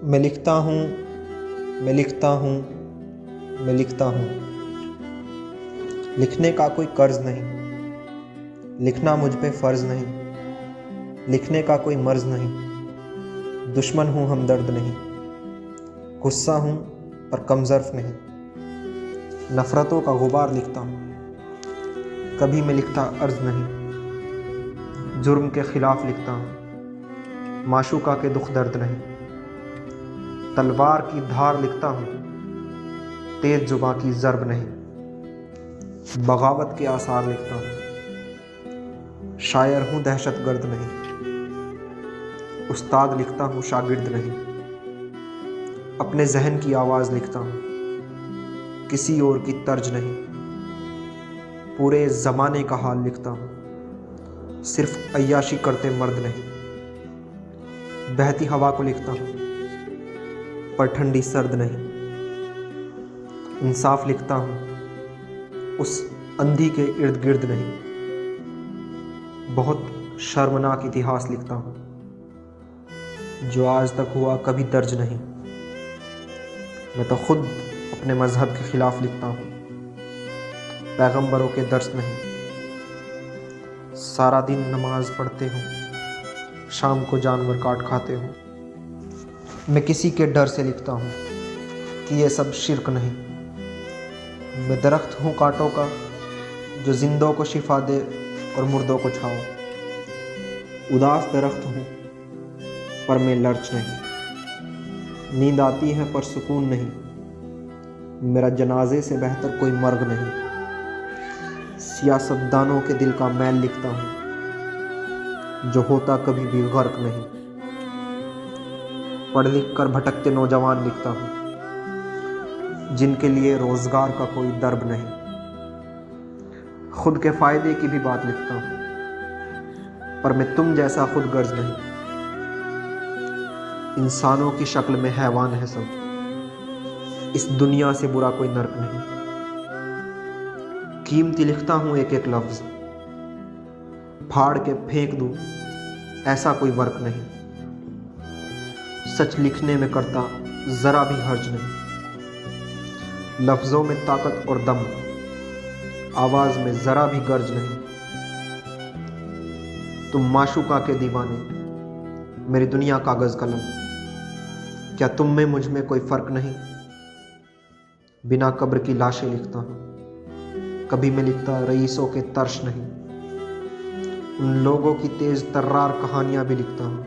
मैं लिखता हूँ, मैं लिखता हूँ, मैं लिखता हूँ। लिखने का कोई कर्ज नहीं, लिखना मुझ पे फ़र्ज़ नहीं। लिखने का कोई मर्ज़ नहीं, दुश्मन हूँ हमदर्द नहीं। गुस्सा हूँ पर कमज़र्फ़ नहीं। नफ़रतों का गुबार लिखता हूँ, कभी मैं लिखता अर्ज़ नहीं। जुर्म के ख़िलाफ़ लिखता हूँ, माशूक़ा के दुख दर्द नहीं। तलवार की धार लिखता हूँ, तेज़ ज़ुबां की ज़रब नहीं। बगावत के आसार लिखता हूँ, शायर हूँ दहशत गर्द नहीं। उस्ताद लिखता हूँ शागिर्द नहीं। अपने जहन की आवाज़ लिखता हूँ, किसी और की तर्ज नहीं। पूरे ज़माने का हाल लिखता हूँ, सिर्फ अय्याशी करते मर्द नहीं। बहती हवा को लिखता हूँ, पर ठंडी सर्द नहीं। इंसाफ लिखता हूँ, उस अंधी के इर्द गिर्द नहीं। बहुत शर्मनाक इतिहास लिखता हूँ, जो आज तक हुआ कभी दर्ज नहीं। मैं तो खुद अपने मज़हब के ख़िलाफ़ लिखता हूँ, पैगंबरों के दर्स नहीं। सारा दिन नमाज पढ़ते हो, शाम को जानवर काट खाते हो। मैं किसी के डर से लिखता हूँ कि ये सब शिर्क नहीं। मैं दरख्त हूँ कांटों का, जो जिंदों को शिफा दे और मुर्दों को छाओ। उदास दरख्त हूँ पर मैं लर्च नहीं। नींद आती है पर सुकून नहीं। मेरा जनाजे से बेहतर कोई मर्ग नहीं। सियासतदानों के दिल का मैल लिखता हूँ, जो होता कभी भी गर्क नहीं। पढ़ लिख कर भटकते नौजवान लिखता हूँ, जिनके लिए रोज़गार का कोई दर्ब नहीं। खुद के फ़ायदे की भी बात लिखता हूँ, पर मैं तुम जैसा खुद गर्ज नहीं। इंसानों की शक्ल में हैवान है सब, इस दुनिया से बुरा कोई नर्क नहीं। कीमती लिखता हूँ एक एक लफ्ज़, फाड़ के फेंक दूँ ऐसा कोई वर्क नहीं। सच लिखने में करता ज़रा भी हर्ज नहीं। लफ्ज़ों में ताकत और दम, आवाज़ में ज़रा भी गर्ज नहीं। तुम माशूक़ा के दीवाने, मेरी दुनिया कागज़ कलम। क्या तुम में मुझ में कोई फ़र्क नहीं। बिना कब्र की लाशें लिखता हूँ, कभी मैं लिखता रईसों के तर्श नहीं। उन लोगों की तेज़ तर्रार कहानियाँ भी लिखता हूँ,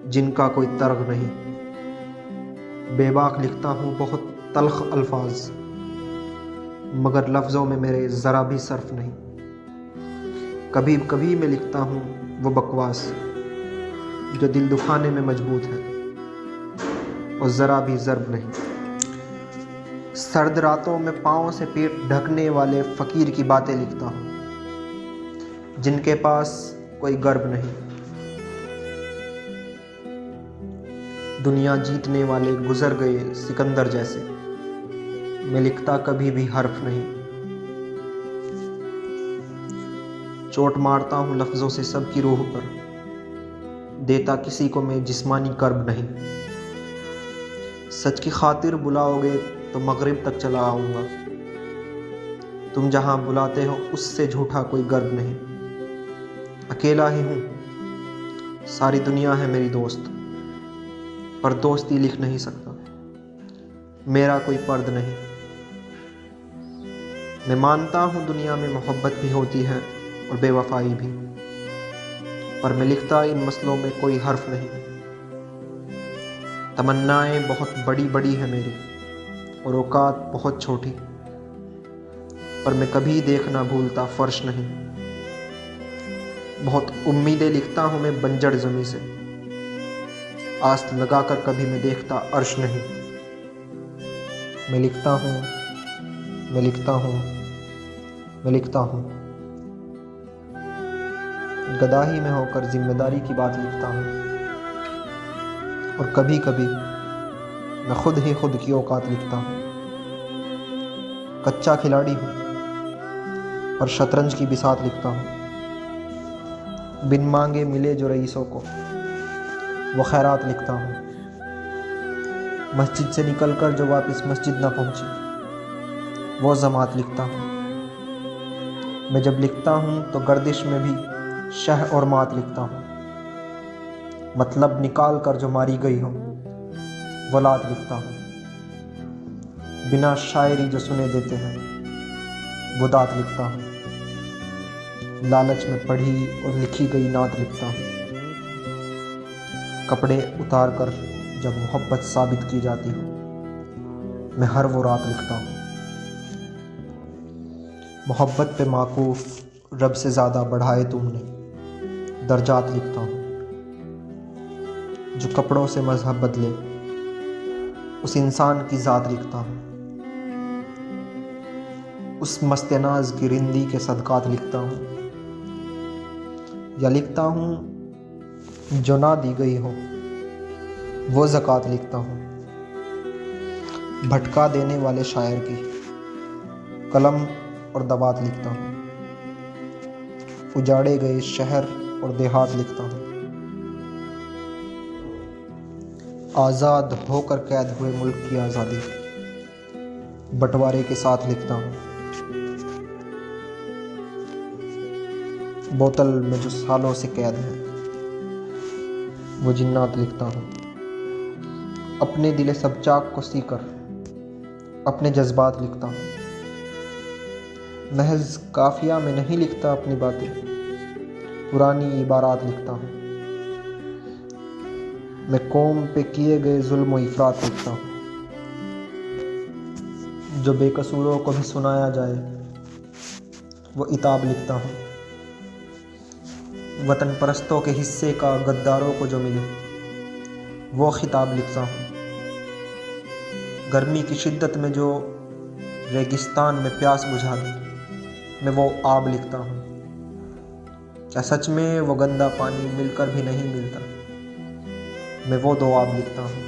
जिनका कोई तर्क नहीं। बेबाक लिखता हूँ बहुत तल्ख़ अल्फाज, मगर लफ्ज़ों में मेरे ज़रा भी सर्फ नहीं। कभी कभी मैं लिखता हूँ वो बकवास, जो दिल दुखाने में मजबूत है और ज़रा भी ज़र्ब नहीं। सर्द रातों में पाँव से पेट ढकने वाले फ़कीर की बातें लिखता हूँ, जिनके पास कोई गर्व नहीं। दुनिया जीतने वाले गुजर गए सिकंदर जैसे, मैं लिखता कभी भी हर्फ नहीं। चोट मारता हूँ लफ्ज़ों से सबकी रूह पर, देता किसी को मैं जिस्मानी कर्ब नहीं। सच की खातिर बुलाओगे तो मगरिब तक चला आऊँगा, तुम जहाँ बुलाते हो उससे झूठा कोई गर्व नहीं। अकेला ही हूँ, सारी दुनिया है मेरी दोस्त, पर दोस्ती लिख नहीं सकता, मेरा कोई पर्द नहीं। मैं मानता हूँ दुनिया में मोहब्बत भी होती है और बेवफाई भी, पर मैं लिखता इन मसलों में कोई हर्फ नहीं। तमन्नाएं बहुत बड़ी बड़ी है मेरी और औकात बहुत छोटी, पर मैं कभी देखना भूलता फर्श नहीं। बहुत उम्मीदें लिखता हूँ मैं बंजर ज़मीं से, आस लगाकर कभी मैं देखता अर्श नहीं। मैं लिखता हूँ, मैं लिखता हूँ, मैं लिखता हूँ। गदाही में होकर जिम्मेदारी की बात लिखता हूँ, और कभी कभी मैं खुद ही खुद की औकात लिखता हूँ। कच्चा खिलाड़ी हूँ, पर शतरंज की बिसात लिखता हूँ। बिन मांगे मिले जो रईसों को, वो खैरात लिखता हूँ। मस्जिद से निकलकर जो वापस मस्जिद ना पहुंची, वो ज़मात लिखता हूँ। मैं जब लिखता हूँ तो गर्दिश में भी शह और मात लिखता हूँ। मतलब निकाल कर जो मारी गई हो, वो लात लिखता हूँ। बिना शायरी जो सुने देते हैं, वो दात लिखता हूँ। लालच में पढ़ी और लिखी गई नात लिखता हूँ। कपड़े उतार कर जब मोहब्बत साबित की जाती हो, मैं हर वो रात लिखता हूँ। मोहब्बत पे माकूफ रब से ज़्यादा बढ़ाए तुमने, दर्जात लिखता हूँ। जो कपड़ों से मजहब बदले, उस इंसान की ज़ात लिखता हूँ। उस मस्तनाज की रिंदी के सदकात लिखता हूँ। या लिखता हूँ जो ना दी गई हो, वो ज़कात लिखता हूँ। भटका देने वाले शायर की कलम और दबात लिखता हूँ। उजाड़े गए शहर और देहात लिखता हूँ। आज़ाद होकर कैद हुए मुल्क की आज़ादी बंटवारे के साथ लिखता हूँ। बोतल में जो सालों से कैद है, वो जिन्नात लिखता हूँ। अपने दिले सबचाक को सीकर अपने जज्बात लिखता हूँ। महज काफिया में नहीं लिखता अपनी बातें, पुरानी इबारात लिखता हूँ। मैं कौम पे किए गए जुल्म व इफरात लिखता हूँ। जो बेकसूरों को भी सुनाया जाए, वो इताब लिखता हूँ। वतन परस्तों के हिस्से का गद्दारों को जो मिले, वो खिताब लिखता हूँ। गर्मी की शिद्दत में जो रेगिस्तान में प्यास बुझा दे, मैं वो आब लिखता हूँ। क्या सच में वो गंदा पानी मिलकर भी नहीं मिलता, मैं वो दो आब लिखता हूँ।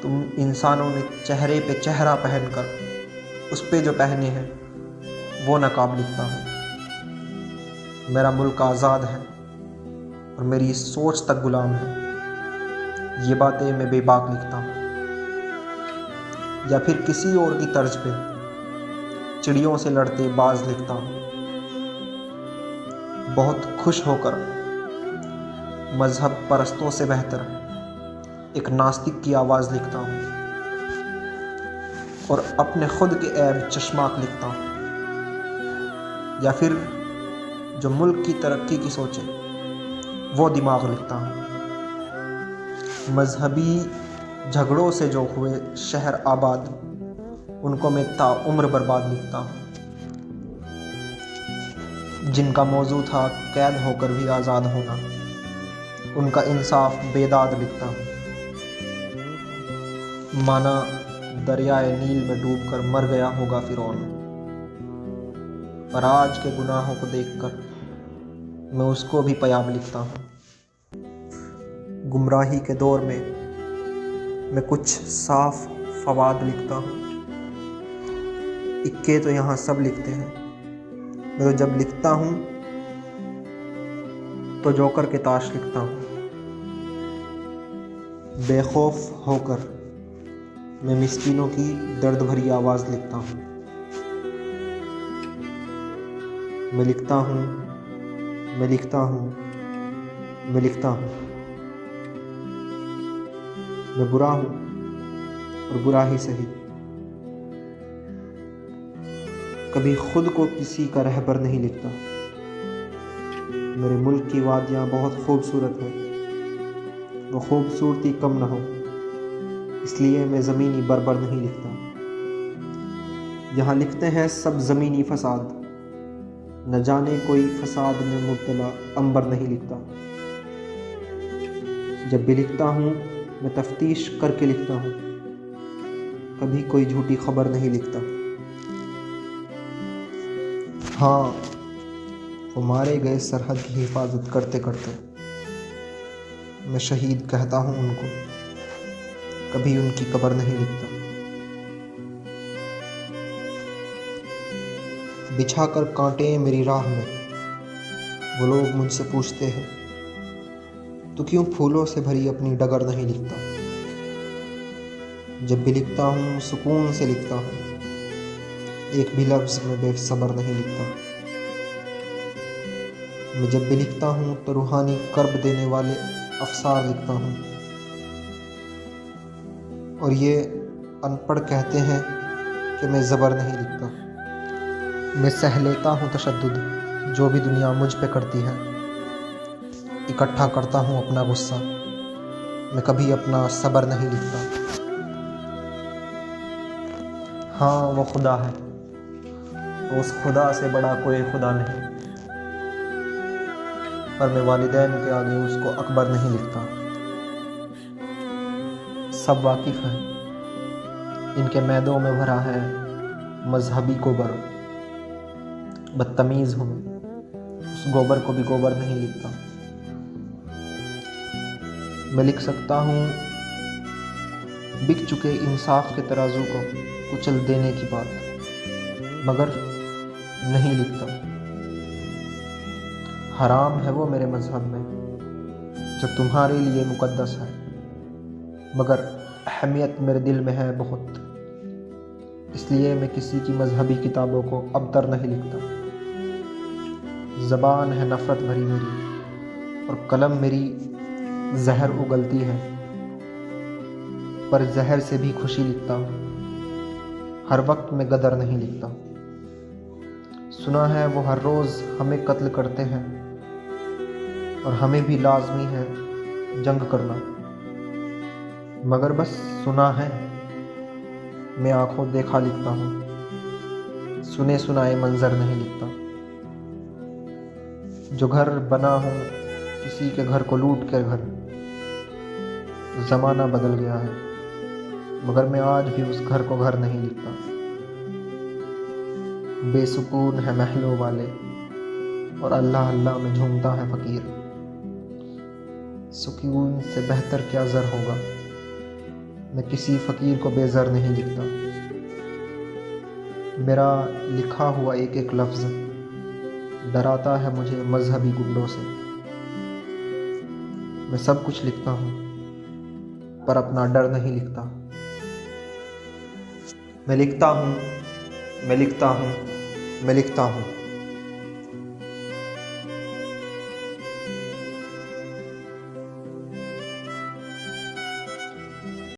तुम इंसानों ने चेहरे पे चेहरा पहनकर उस पे जो पहने हैं, वो नकाब लिखता हूँ। मेरा मुल्क आज़ाद है और मेरी सोच तक गुलाम है, ये बातें मैं बेबाक लिखता हूँ। या फिर किसी और की तर्ज पे चिड़ियों से लड़ते बाज लिखता हूँ। बहुत खुश होकर मजहब परस्तों से बेहतर एक नास्तिक की आवाज़ लिखता हूँ। और अपने खुद के ऐब चश्माक लिखता हूँ। या फिर जो मुल्क की तरक्की की सोचे, वो दिमाग लिखता हूँ। मजहबी झगड़ों से जो हुए शहर आबाद, उनको मैं ताउम्र बर्बाद लिखता हूँ। जिनका मौजू था कैद होकर भी आज़ाद होना, उनका इंसाफ बेदाद लिखता हूँ। माना दरियाए नील में डूबकर मर गया होगा फिरौन, पर आज के गुनाहों को देखकर मैं उसको भी पयाब लिखता हूँ। गुमराही के दौर में मैं कुछ साफ फवाद लिखता हूँ। इक्के तो यहाँ सब लिखते हैं, मैं तो जब लिखता हूँ तो जोकर के ताश लिखता हूँ। बेखौफ होकर मैं मिस्कीनों की दर्द भरी आवाज़ लिखता हूँ। मैं लिखता हूँ, मैं लिखता हूँ, मैं लिखता हूँ। मैं बुरा हूँ और बुरा ही सही। कभी खुद को किसी का रहबर नहीं लिखता। मेरे मुल्क की वादियाँ बहुत खूबसूरत हैं, वो खूबसूरती कम न हो, इसलिए मैं ज़मीनी बर्बर नहीं लिखता। यहाँ लिखते हैं सब ज़मीनी फसाद, न जाने कोई फसाद में मुब्तला अंबर नहीं लिखता। जब भी लिखता हूँ मैं तफ्तीश करके लिखता हूँ, कभी कोई झूठी खबर नहीं लिखता। हाँ, वो मारे गए सरहद की हिफाजत करते करते मैं शहीद कहता हूँ उनको, कभी उनकी कब्र नहीं लिखता। बिछाकर कांटे मेरी राह में वो लोग मुझसे पूछते हैं, तू क्यों फूलों से भरी अपनी डगर नहीं लिखता। जब भी लिखता हूँ सुकून से लिखता हूँ, एक भी लफ्ज़ में बेसब्र नहीं लिखता। मैं जब भी लिखता हूँ तो रूहानी कर्ब देने वाले अफसार लिखता हूँ। और ये अनपढ़ कहते हैं कि मैं ज़बर नहीं लिखता। मैं सह लेता हूँ तशद्दुद जो भी दुनिया मुझ पे करती है। इकट्ठा करता हूँ अपना गुस्सा, मैं कभी अपना सब्र नहीं लिखता। हाँ वो खुदा है, उस खुदा से बड़ा कोई खुदा नहीं, पर मैं वालिदैन के आगे उसको अकबर नहीं लिखता। सब वाकिफ़ हैं, इनके मैदों में भरा है मजहबी गोबर। बदतमीज़ हूँ मैं, उस गोबर को भी गोबर नहीं लिखता। मैं लिख सकता हूँ बिक चुके इंसाफ के तराजू को कुचल देने की बात, मगर नहीं लिखता। हराम है वो मेरे मज़हब में जो तुम्हारे लिए मुक़द्दस है, मगर अहमियत मेरे दिल में है बहुत, इसलिए मैं किसी की मजहबी किताबों को अबतर नहीं लिखता। ज़बान है नफ़रत भरी मेरी और कलम मेरी जहर उगलती है, पर जहर से भी खुशी लिखता हूँ। हर वक्त में गदर नहीं लिखता। सुना है वो हर रोज़ हमें कत्ल करते हैं और हमें भी लाजमी है जंग करना, मगर बस सुना है, मैं आँखों देखा लिखता हूँ, सुने सुनाए मंजर नहीं लिखता। जो घर बना हूँ किसी के घर को लूट कर घर, ज़माना बदल गया है, मगर मैं आज भी उस घर को घर नहीं लिखता। बेसुकून है महलों वाले और अल्लाह अल्लाह में झूमता है फ़कीर। सुकून से बेहतर क्या ज़र होगा, मैं किसी फ़कीर को बेज़र नहीं लिखता। मेरा लिखा हुआ एक एक लफ्ज़ डराता है मुझे मजहबी गुंडों से। मैं सब कुछ लिखता हूँ पर अपना डर नहीं लिखता। मैं लिखता हूँ, मैं लिखता हूँ, मैं लिखता हूँ।